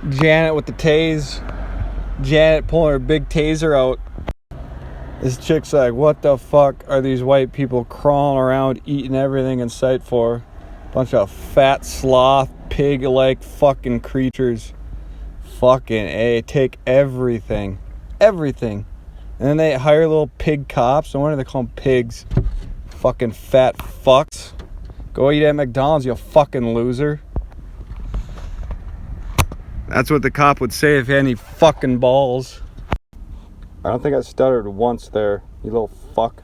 Janet with the tase. Janet pulling her big taser out. This chick's like, what the fuck are these white people crawling around eating everything in sight for? Bunch of fat sloth, pig-like fucking creatures. Fucking A. Take everything. Everything. And then they hire little pig cops. No wonder they call them pigs. Fucking fat fucks. Go eat at McDonald's, you fucking loser. That's what the cop would say if he had any fucking balls. I don't think I stuttered once there, you little fuck.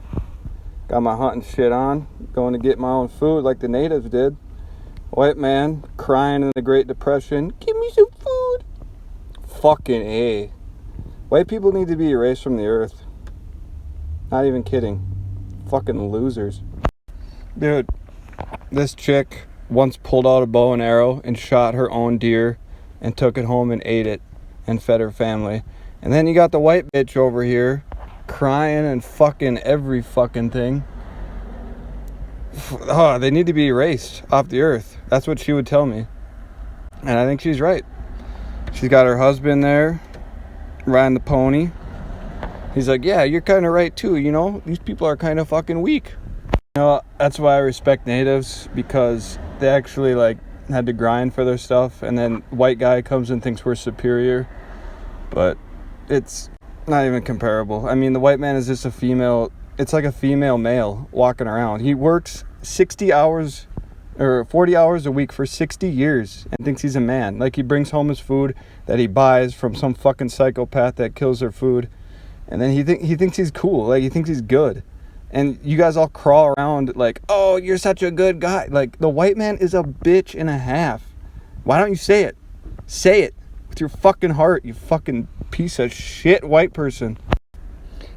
Got my hunting shit on, going to get my own food like the natives did. White man crying in the Great Depression, give me some food. Fucking A. White people need to be erased from the earth. Not even kidding. Fucking losers. Dude, this chick once pulled out a bow and arrow and shot her own deer and took it home and ate it and fed her family. And then you got the white bitch over here crying and fucking every fucking thing. Oh, they need to be erased off the earth. That's what she would tell me. And I think she's right. She's got her husband there riding the pony. He's like, yeah, you're kind of right too, you know? These people are kind of fucking weak. You know, that's why I respect natives, because they actually like had to grind for their stuff, and then white guy comes and thinks we're superior. But it's not even comparable. I mean, the white man is just a female. It's like a female male walking around. He works 60 hours or 40 hours a week for 60 years and thinks he's a man. Like, he brings home his food that he buys from some fucking psychopath that kills their food. And then he thinks he's cool. Like, he thinks he's good. And you guys all crawl around like, oh, you're such a good guy. Like, the white man is a bitch and a half. Why don't you say it? Say it with your fucking heart, you fucking piece of shit white person.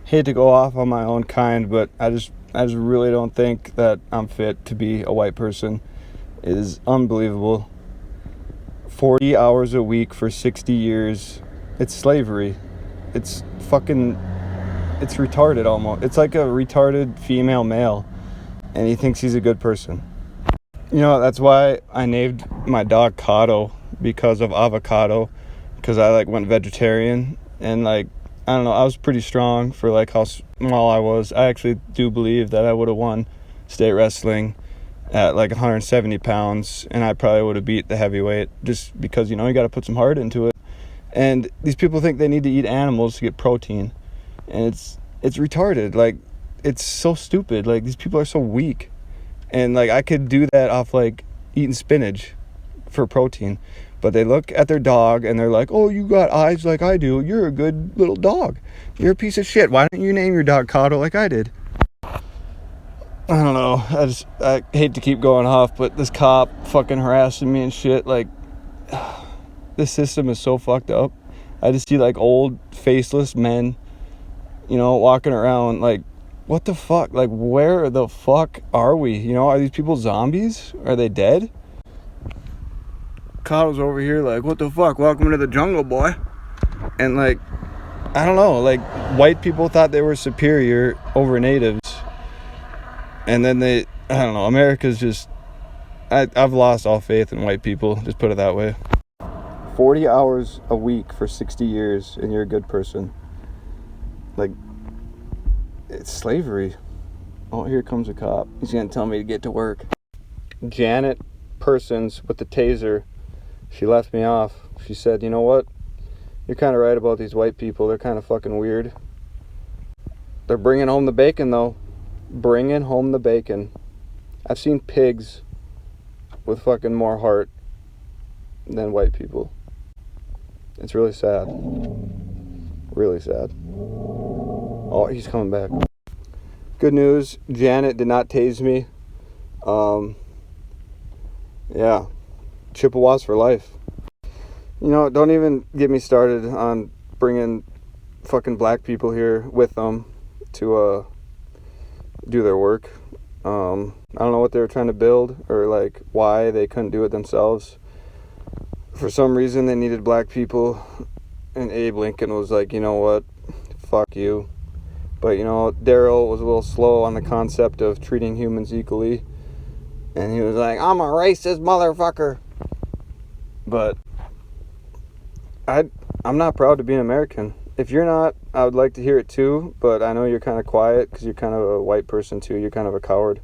Hate to go off on my own kind, but I just really don't think that I'm fit to be a white person. It is unbelievable. 40 hours a week for 60 years. It's slavery. It's retarded almost. It's like a retarded female male, and he thinks he's a good person. You know, that's why I named my dog Cotto, because of avocado, because I like went vegetarian, and like, I don't know, I was pretty strong for like how small I was. I actually do believe that I would have won state wrestling at like 170 pounds, and I probably would have beat the heavyweight, just because, you know, you got to put some heart into it. And these people think they need to eat animals to get protein, and it's retarded. Like, it's so stupid. Like, these people are so weak, and like, I could do that off like eating spinach for protein. But they look at their dog and they're like, oh, you got eyes like I do. You're a good little dog. You're a piece of shit. Why don't you name your dog Cotto like I did? I don't know. I hate to keep going off, but this cop fucking harassing me and shit. Like, this system is so fucked up. I just see like old faceless men, you know, walking around like, what the fuck? Like, where the fuck are we? You know, are these people zombies? Are they dead? Cotto's over here like, what the fuck? Welcome to the jungle, boy. And like, I don't know, like, white people thought they were superior over natives. And then I don't know, America's just, I've lost all faith in white people, just put it that way. 40 hours a week for 60 years and you're a good person. Like, it's slavery. Oh, here comes a cop. He's gonna tell me to get to work. Janet Persons with the taser, she left me off. She said, you know what? You're kind of right about these white people. They're kind of fucking weird. They're bringing home the bacon, though. Bringing home the bacon. I've seen pigs with fucking more heart than white people. It's really sad. Really sad. Oh, he's coming back. Good news. Janet did not tase me. Yeah. Chippewas for life. You know, don't even get me started on bringing fucking black people here with them to do their work. I don't know what they were trying to build, or like why they couldn't do it themselves. For some reason they needed black people, and Abe Lincoln was like, you know what, fuck you. But you know, Daryl was a little slow on the concept of treating humans equally. And he was like, I'm a racist motherfucker. But I'm not proud to be an American. If you're not, I would like to hear it too, but I know you're kind of quiet because you're kind of a white person too. You're kind of a coward.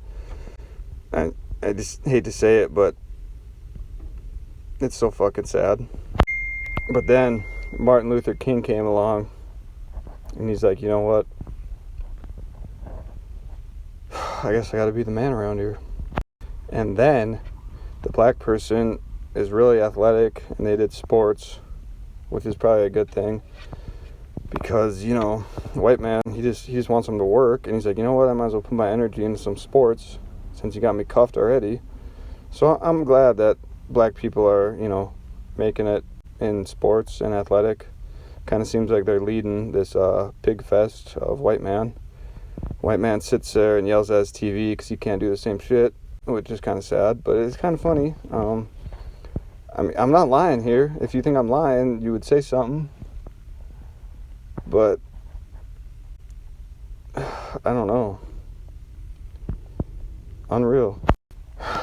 I just hate to say it, but it's so fucking sad. But then Martin Luther King came along, and he's like, you know what? I guess I gotta be the man around here. And then the black person is really athletic, and they did sports, which is probably a good thing. Because, you know, the white man, he just wants him to work. And he's like, you know what, I might as well put my energy into some sports since you got me cuffed already. So I'm glad that black people are, you know, making it in sports and athletic. Kind of seems like they're leading this pig fest of white man. White man sits there and yells at his TV because he can't do the same shit, which is kind of sad, but it's kind of funny. I mean, I'm not lying here. If you think I'm lying, you would say something. But I don't know. Unreal.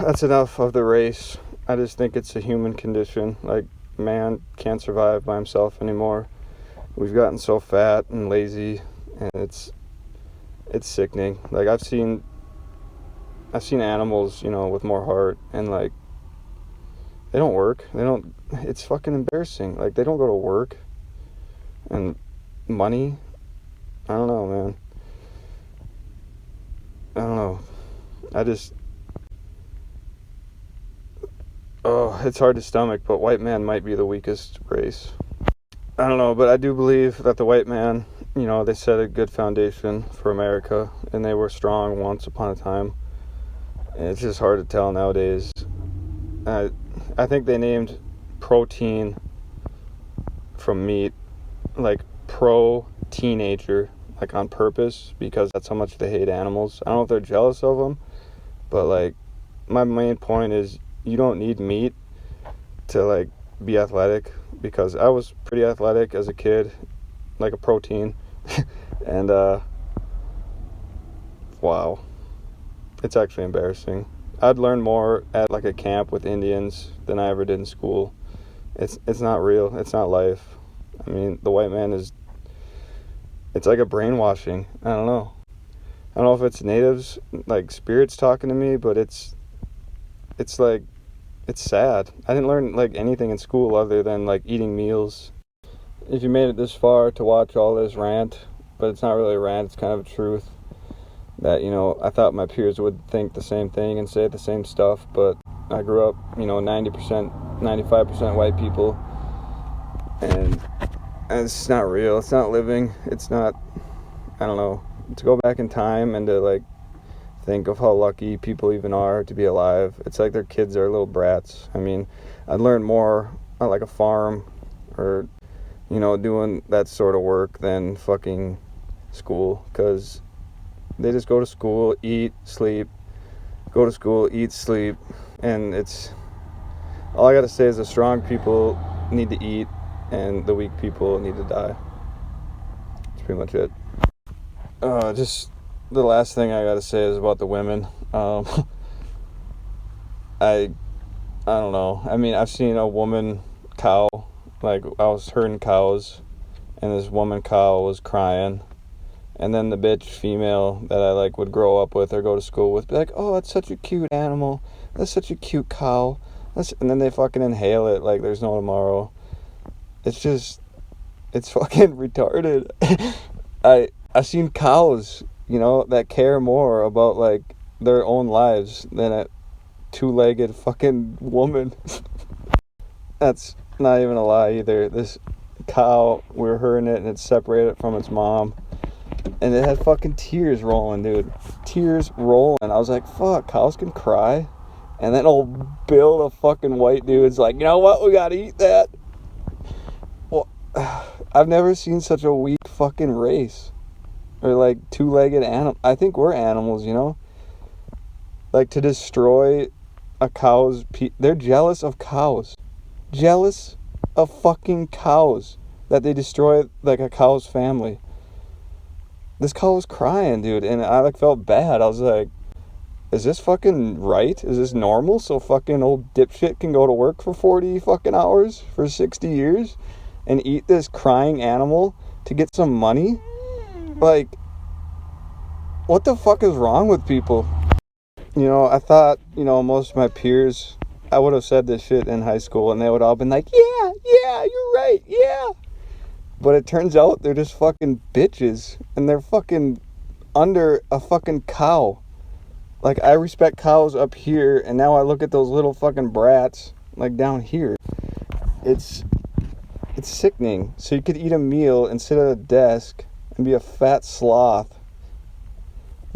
That's enough of the race. I just think it's a human condition. Like, man can't survive by himself anymore. We've gotten so fat and lazy, and it's sickening. Like, I've seen animals, you know, with more heart, and like, they don't work. It's fucking embarrassing. Like, they don't go to work. And money, I don't know, man. I don't know. It's hard to stomach, but white man might be the weakest race. I don't know, but I do believe that the white man, you know, they set a good foundation for America, and they were strong once upon a time. And it's just hard to tell nowadays. I think they named protein from meat like pro-teenager, like on purpose, because that's how much they hate animals. I don't know if they're jealous of them, but like, my main point is you don't need meat to like be athletic, because I was pretty athletic as a kid, like a protein. And wow, it's actually embarrassing. I'd learn more at like a camp with Indians than I ever did in school. It's not real. It's not life. I mean, the white man it's like a brainwashing. I don't know if it's natives, like spirits talking to me, but it's like, it's sad. I didn't learn like anything in school other than like eating meals. If you made it this far to watch all this rant, but it's not really a rant, it's kind of a truth, that, you know, I thought my peers would think the same thing and say the same stuff, but I grew up, you know, 90%, 95% white people, and it's not real. It's not living. It's not, I don't know, to go back in time and to like think of how lucky people even are to be alive. It's like their kids are little brats. I mean, I'd learn more on like a farm or, you know, doing that sort of work than fucking school, because they just go to school, eat, sleep, go to school, eat, sleep, and it's, all I gotta say is the strong people need to eat and the weak people need to die. That's pretty much it. Just the last thing I gotta say is about the women. I don't know. I mean, I've seen a woman cow, like I was herding cows, and this woman cow was crying, and then the bitch female that I like would grow up with or go to school with be like, oh, that's such a cute animal, that's such a cute cow, and then they fucking inhale it like there's no tomorrow. It's fucking retarded. I've seen cows, you know, that care more about like their own lives than a two-legged fucking woman. That's not even a lie either. This cow, we were herding it and it's separated from its mom, and it had fucking tears rolling, dude. Tears rolling. I was like, fuck, cows can cry. And then old Bill, the fucking white dude's like, you know what, we gotta eat that. Well, I've never seen such a weak fucking race. Or like two-legged animal. I think we're animals, you know? Like, to destroy a cow's they're jealous of cows. Jealous of fucking cows. That they destroy like a cow's family. This cow was crying, dude, and I like felt bad. I was like, is this fucking right? Is this normal? So fucking old dipshit can go to work for 40 fucking hours for 60 years and eat this crying animal to get some money? Like, what the fuck is wrong with people? You know, I thought, most of my peers, I would have said this shit in high school and they would all been like, yeah, you're right, yeah. But it turns out they're just fucking bitches and they're fucking under a fucking cow. Like, I respect cows up here, and now I look at those little fucking brats, like, down here. It's sickening. So you could eat a meal and sit at a desk and be a fat sloth.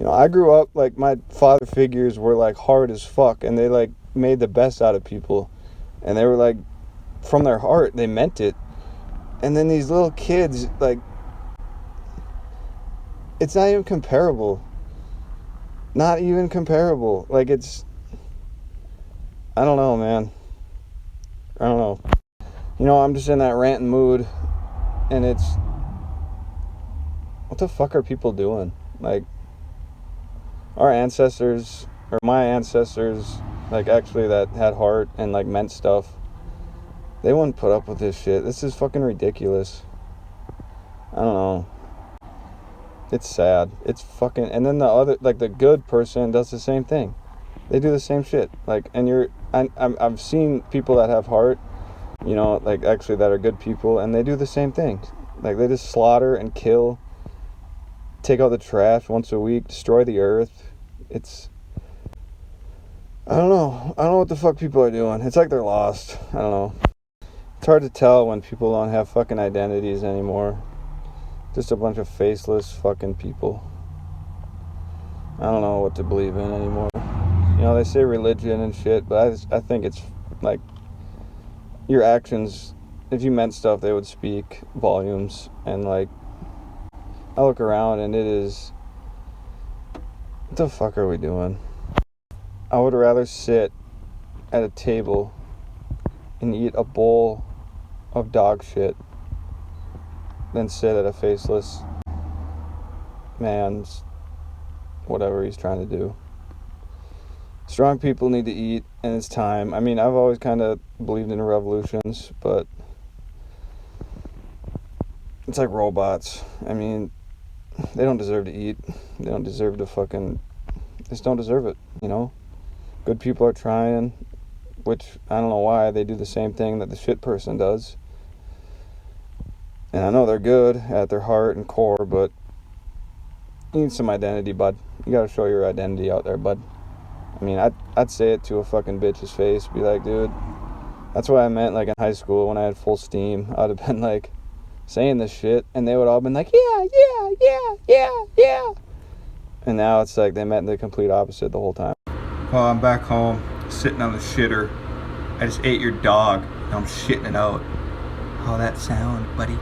I grew up, like, my father figures were, like, hard as fuck, and they, like, made the best out of people. And they were, like, from their heart, they meant it. And then these little kids, like, it's not even comparable. Not even comparable. Like, I don't know, man. I don't know. I'm just in that ranting mood, and it's, what the fuck are people doing? Like, our ancestors, or my ancestors, like, actually that had heart and, like, meant stuff, they wouldn't put up with this shit. This is fucking ridiculous. I don't know. It's sad. It's fucking, and then the other, like, the good person does the same thing. They do the same shit. Like, and I've seen people that have heart, like, actually that are good people, and they do the same thing. Like, they just slaughter and kill, take out the trash once a week, destroy the earth. I don't know what the fuck people are doing. It's like they're lost. I don't know. It's hard to tell when people don't have fucking identities anymore. Just a bunch of faceless fucking people. I don't know what to believe in anymore. They say religion and shit, but I think it's like your actions, if you meant stuff, they would speak volumes. And, like, I look around and it is, what the fuck are we doing? I would rather sit at a table and eat a bowl of dog shit than sit at a faceless man's whatever he's trying to do. Strong people need to eat, and it's time. I mean, I've always kind of believed in revolutions, but it's like robots. I mean, they don't deserve to eat. They don't deserve to fucking, they just don't deserve it, Good people are trying, which I don't know why they do the same thing that the shit person does. And I know they're good at their heart and core, but you need some identity, bud. You gotta show your identity out there, bud. I mean, I'd say it to a fucking bitch's face. Be like, dude, that's what I meant, like, in high school when I had full steam. I'd have been, like, saying this shit, and they would all been like, yeah. And now it's like they meant the complete opposite the whole time. Well, I'm back home, sitting on the shitter. I just ate your dog, and I'm shitting it out. How that sound, buddy?